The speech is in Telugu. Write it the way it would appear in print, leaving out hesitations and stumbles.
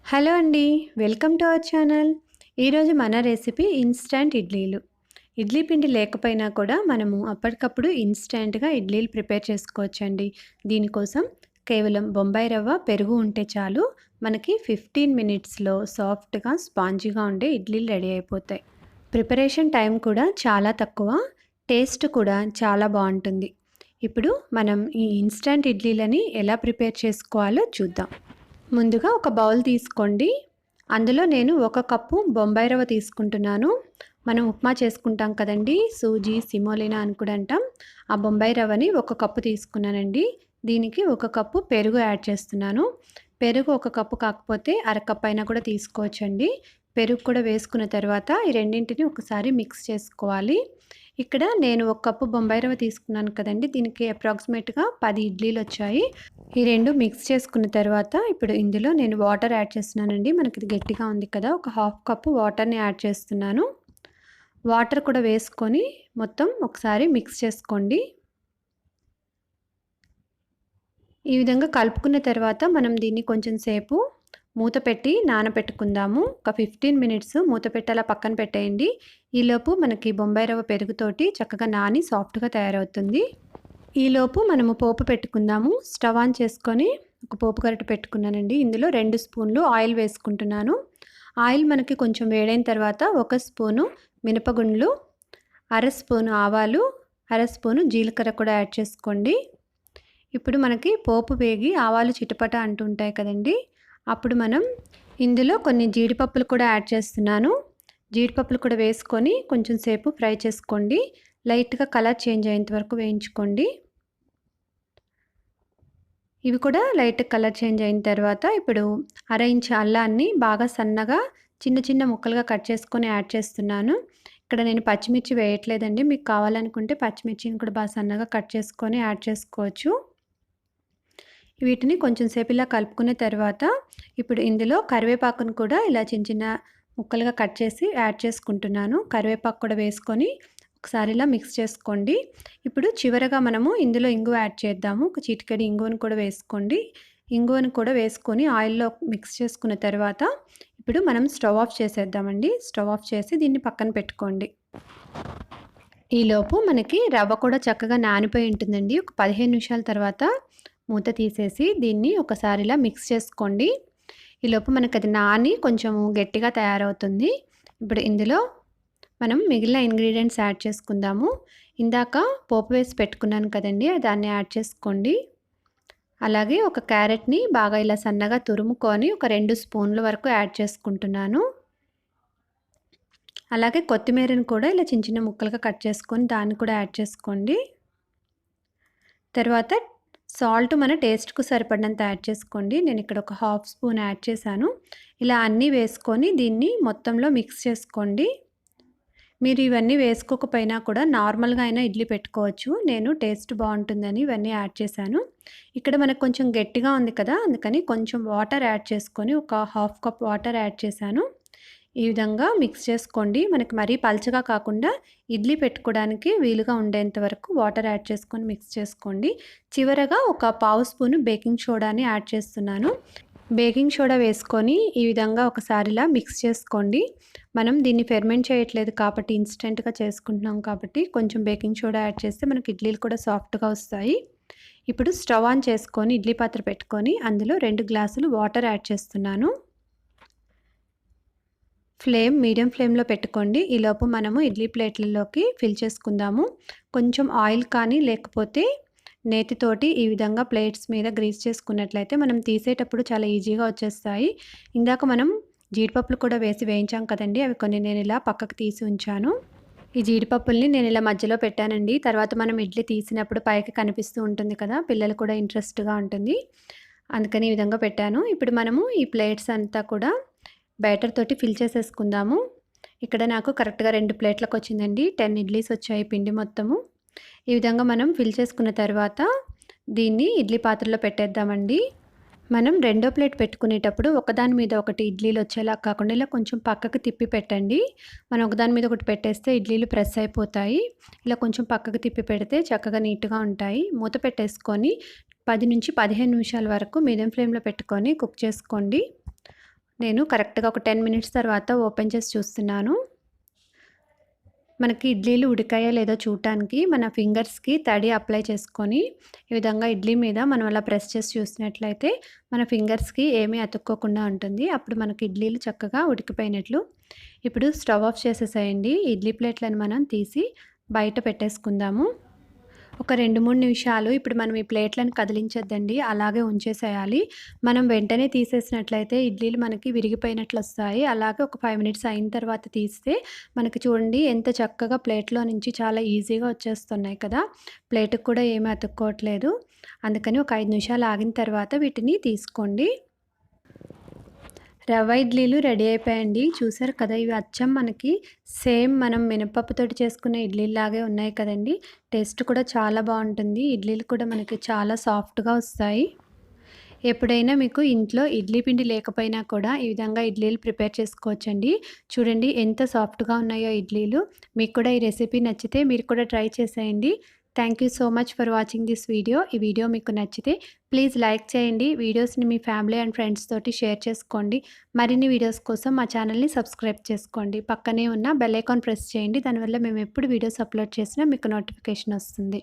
హలో అండి. Welcome to our channel. ఈరోజు మన రెసిపీ ఇన్‌స్టాంట్ ఇడ్లీలు. ఇడ్లీ పిండి లేకపోయినా కూడా మనము అప్పటికప్పుడు ఇన్‌స్టాంట్‌గా ఇడ్లీలు ప్రిపేర్ చేసుకోవచ్చండి. దీనికోసం కేవలం బొంబాయి రవ్వ, పెరుగు ఉంటే చాలు. మనకి 15 మినిట్స్‌లో సాఫ్ట్‌గా, స్పాంజీగా ఉండే ఇడ్లీలు రెడీ అయిపోతాయి. ప్రిపరేషన్ టైం కూడా చాలా తక్కువ. టేస్ట్ కూడా చాలా బావుంటుంది. ఇప్పుడు మనం ఈ ఇన్‌స్టాంట్ ఇడ్లీలని ఎలా ప్రిపేర్ చేసుకోవాలో చూద్దాం. ముందుగా ఒక బౌల్ తీసుకోండి. అందులో నేను 1 కప్పు బొంబాయి రవ్వ తీసుకుంటున్నాను. మనం ఉప్మా చేసుకుంటాం కదండీ! సూజీ, సిమోలినా అని కూడా అంటాం. ఆ బొంబాయి రవ్వని 1 కప్పు తీసుకున్నానండి. దీనికి 1 కప్పు పెరుగు యాడ్ చేస్తున్నాను. పెరుగు 1 కప్పు కాకపోతే అరకప్పు అయినా కూడా తీసుకోవచ్చండి. పెరుగు కూడా వేసుకున్న తర్వాత ఈ రెండింటిని ఒకసారి మిక్స్ చేసుకోవాలి. ఇక్కడ నేను 1 కప్పు బొంబాయి రవ్వ తీసుకున్నాను కదండీ! దీనికి అప్రాక్సిమేట్‌గా 10 ఇడ్లీలొచ్చాయి. ఈ 2 మిక్స్ చేసుకున్న తర్వాత ఇప్పుడు ఇందులో నేను వాటర్ యాడ్ చేస్తున్నానండి. మనకి ఇది గట్టిగా ఉంది కదా! ఒక హాఫ్ కప్పు వాటర్‌ని యాడ్ చేస్తున్నాను. వాటర్ కూడా వేసుకొని మొత్తం ఒకసారి మిక్స్ చేసుకోండి. ఈ విధంగా కలుపుకున్న తర్వాత మనం దీన్ని కొంచెం సేపు మూత పెట్టి నానబెట్టుకుందాము. ఒక 15 మినిట్స్ మూత పెట్టి అలా పక్కన పెట్టేయండి. ఈలోపు మనకి బొంబాయి రవ్వ పెరుగుతోటి చక్కగా నాని సాఫ్ట్‌గా తయారవుతుంది. ఈలోపు మనము పోపు పెట్టుకుందాము. స్టవ్ ఆన్ చేసుకొని ఒక పోపు గరిటె పెట్టుకున్నానండి. ఇందులో 2 స్పూన్లు ఆయిల్ వేసుకుంటున్నాను. ఆయిల్ మనకి కొంచెం వేడైన తర్వాత 1 స్పూను మినపగుండ్లు, అర స్పూను ఆవాలు, అర స్పూను జీలకర్ర కూడా యాడ్ చేసుకోండి. ఇప్పుడు మనకి పోపు వేగి ఆవాలు చిటపట అంటుంటాయి కదండీ! అప్పుడు మనం ఇందులో కొన్ని జీడిపప్పులు కూడా యాడ్ చేస్తున్నాను. జీడిపప్పులు కూడా వేసుకొని కొంచెం సేపు ఫ్రై చేసుకోండి. లైట్‌గా కలర్ చేంజ్ అయ్యేంత వరకు వేయించుకోండి. ఇవి కూడా లైట్‌గా కలర్ చేంజ్ అయిన తర్వాత ఇప్పుడు అర ఇంచు అల్లాన్ని బాగా సన్నగా చిన్న చిన్న ముక్కలుగా కట్ చేసుకొని యాడ్ చేస్తున్నాను. ఇక్కడ నేను పచ్చిమిర్చి వేయట్లేదండి. మీకు కావాలనుకుంటే పచ్చిమిర్చిని కూడా బాగా సన్నగా కట్ చేసుకొని యాడ్ చేసుకోవచ్చు. వీటిని కొంచెం సేపు ఇలా కలుపుకున్న తర్వాత ఇప్పుడు ఇందులో కరివేపాకును కూడా ఇలా చిన్న చిన్న ముక్కలుగా కట్ చేసి యాడ్ చేసుకుంటున్నాను. కరివేపాకు కూడా వేసుకొని ఒకసారి ఇలా మిక్స్ చేసుకోండి. ఇప్పుడు చివరగా మనము ఇందులో ఇంగువ యాడ్ చేద్దాము. ఒక చిటికెడు ఇంగువను కూడా వేసుకోండి. ఇంగువను కూడా వేసుకొని ఆయిల్‌లో మిక్స్ చేసుకున్న తర్వాత ఇప్పుడు మనం స్టవ్ ఆఫ్ చేసేద్దామండి. స్టవ్ ఆఫ్ చేసి దీన్ని పక్కన పెట్టుకోండి. ఈలోపు మనకి రవ్వ కూడా చక్కగా నానిపోయి ఉంటుందండి. ఒక 15 నిమిషాల తర్వాత మూత తీసేసి దీన్ని ఒకసారి ఇలా మిక్స్ చేసుకోండి. ఈలోపు మనకి అది నాని కొంచెం గట్టిగా తయారవుతుంది. ఇప్పుడు ఇందులో మనం మిగిలిన ఇంగ్రీడియంట్స్ యాడ్ చేసుకుందాము. ఇందాక పోపు వేసి పెట్టుకున్నాను కదండీ! దాన్ని యాడ్ చేసుకోండి. అలాగే ఒక క్యారెట్‌ని బాగా ఇలా సన్నగా తురుముకొని ఒక 2 స్పూన్ల వరకు యాడ్ చేసుకుంటున్నాను. అలాగే కొత్తిమీరని కూడా ఇలా చిన్న చిన్న ముక్కలుగా కట్ చేసుకొని దాన్ని కూడా యాడ్ చేసుకోండి. తర్వాత సాల్ట్ మన టేస్ట్‌కు సరిపడినంత యాడ్ చేసుకోండి. నేను ఇక్కడ ఒక హాఫ్ స్పూన్ యాడ్ చేశాను. ఇలా అన్నీ వేసుకొని దీన్ని మొత్తంలో మిక్స్ చేసుకోండి. మీరు ఇవన్నీ వేసుకోకపోయినా కూడా నార్మల్‌గా అయినా ఇడ్లీ పెట్టుకోవచ్చు. నేను టేస్ట్ బావుంటుందని ఇవన్నీ యాడ్ చేశాను. ఇక్కడ మనకు కొంచెం గట్టిగా ఉంది కదా! అందుకని కొంచెం వాటర్ యాడ్ చేసుకొని ఒక హాఫ్ కప్ వాటర్ యాడ్ చేశాను. ఈ విధంగా మిక్స్ చేసుకోండి. మనకి మరీ పల్చగా కాకుండా ఇడ్లీ పెట్టుకోవడానికి వీలుగా ఉండేంత వరకు వాటర్ యాడ్ చేసుకొని మిక్స్ చేసుకోండి. చివరగా ఒక పావు స్పూను బేకింగ్ సోడాని యాడ్ చేస్తున్నాను. బేకింగ్ సోడా వేసుకొని ఈ విధంగా ఒకసారిలా మిక్స్ చేసుకోండి. మనం దీన్ని ఫెర్మెంట్ చేయట్లేదు కాబట్టి ఇన్‌స్టంట్‌గా చేసుకుంటున్నాం కాబట్టి కొంచెం బేకింగ్ సోడా యాడ్ చేస్తే మనకి ఇడ్లీలు కూడా సాఫ్ట్‌గా వస్తాయి. ఇప్పుడు స్టవ్ ఆన్ చేసుకొని ఇడ్లీ పాత్ర పెట్టుకొని అందులో 2 గ్లాసులు వాటర్ యాడ్ చేస్తున్నాను. మీడియం ఫ్లేమ్‌లో పెట్టుకోండి. ఈలోపు మనము ఇడ్లీ ప్లేట్లలోకి ఫిల్ చేసుకుందాము. కొంచెం ఆయిల్ కానీ లేకపోతే నేతితోటి ఈ విధంగా ప్లేట్స్ మీద గ్రీస్ చేసుకున్నట్లయితే మనం తీసేటప్పుడు చాలా ఈజీగా వచ్చేస్తాయి. ఇందాక మనం జీడిపప్పులు కూడా వేసి వేయించాం కదండీ! అవి కొన్ని నేను ఇలా పక్కకు తీసి ఉంచాను. ఈ జీడిపప్పుల్ని నేను ఇలా మధ్యలో పెట్టానండి. తర్వాత మనం ఇడ్లీ తీసినప్పుడు పైకి కనిపిస్తూ ఉంటుంది కదా! పిల్లలు కూడా ఇంట్రెస్ట్‌గా ఉంటుంది. అందుకని ఈ విధంగా పెట్టాను. ఇప్పుడు మనము ఈ ప్లేట్స్ అంతా కూడా బ్యాటర్ తోటి ఫిల్ చేసేసుకుందాము. ఇక్కడ నాకు కరెక్ట్‌గా 2 ప్లేట్లకొచ్చిందండి. 10 ఇడ్లీస్ వచ్చాయి పిండి మొత్తము. ఈ విధంగా మనం ఫిల్ చేసుకున్న తర్వాత దీన్ని ఇడ్లీ పాత్రలో పెట్టేద్దామండి. మనం రెండో ప్లేట్ పెట్టుకునేటప్పుడు ఒకదాని మీద ఒకటి ఇడ్లీలు వచ్చేలా కాకుండా ఇలా కొంచెం పక్కకు తిప్పి పెట్టండి. మనం ఒకదాని మీద ఒకటి పెట్టేస్తే ఇడ్లీలు ప్రెస్ అయిపోతాయి. ఇలా కొంచెం పక్కకు తిప్పి పెడితే చక్కగా నీట్‌గా ఉంటాయి. మూత పెట్టేసుకొని 10 నుంచి 15 నిమిషాల వరకు మీడియం ఫ్లేమ్‌లో పెట్టుకొని కుక్ చేసుకోండి. నేను కరెక్ట్‌గా ఒక 10 మినిట్స్ తర్వాత ఓపెన్ చేసి చూస్తున్నాను. మనకి ఇడ్లీలు ఉడికాయో లేదో చూడటానికి మన ఫింగర్స్‌కి తడి అప్లై చేసుకొని, ఈ విధంగా ఇడ్లీ మీద మనం అలా ప్రెస్ చేసి చూసినట్లయితే మన ఫింగర్స్‌కి ఏమీ అతుక్కోకుండా ఉంటుంది. అప్పుడు మనకి ఇడ్లీలు చక్కగా ఉడికిపోయినట్లు. ఇప్పుడు స్టవ్ ఆఫ్ చేసేసేయండి. ఇడ్లీ ప్లేట్లను మనం తీసి బయట పెట్టేసుకుందాము. ఒక 2, 3 నిమిషాలు ఇప్పుడు మనం ఈ ప్లేట్‌లను కదిలించొద్దండి. అలాగే ఉంచేసేయాలి. మనం వెంటనే తీసేసినట్లయితే ఇడ్లీలు మనకి విరిగిపోయినట్లొస్తాయి. అలాగే ఒక 5 మినిట్స్ అయిన తర్వాత తీస్తే మనకి చూడండి ఎంత చక్కగా ప్లేట్‌లో నుంచి చాలా ఈజీగా వచ్చేస్తున్నాయి కదా! ప్లేట్‌కి కూడా ఏమి అతుక్కోవట్లేదు. అందుకని ఒక 5 నిమిషాలు ఆగిన తర్వాత వీటిని తీసుకోండి. రవ్వ ఇడ్లీలు రెడీ అయిపోయాయండి. చూసారు కదా! ఇవి అచ్చం మనకి సేమ్ మనం మినపప్పుతోటి చేసుకునే ఇడ్లీలాగే ఉన్నాయి కదండీ! టేస్ట్ కూడా చాలా బావుంటుంది. ఇడ్లీలు కూడా మనకి చాలా సాఫ్ట్‌గా వస్తాయి. ఎప్పుడైనా మీకు ఇంట్లో ఇడ్లీ పిండి లేకపోయినా కూడా ఈ విధంగా ఇడ్లీలు ప్రిపేర్ చేసుకోవచ్చండి. చూడండి ఎంత సాఫ్ట్‌గా ఉన్నాయో ఇడ్లీలు. మీకు కూడా ఈ రెసిపీ నచ్చితే మీరు కూడా ట్రై చేసేయండి. Thank you so much for watching this video. ఈ వీడియో మీకు నచ్చితే ప్లీజ్ లైక్ చేయండి. వీడియోస్‌ని మీ ఫ్యామిలీ అండ్ ఫ్రెండ్స్ తోటి షేర్ చేసుకోండి. మరిన్ని వీడియోస్ కోసం మా ఛానల్‌ని సబ్స్క్రైబ్ చేసుకోండి. పక్కనే ఉన్న బెల్ ఐకాన్ ప్రెస్ చేయండి. దానివల్ల మేము ఎప్పుడు వీడియోస్ అప్లోడ్ చేసినా మీకు నోటిఫికేషన్ వస్తుంది.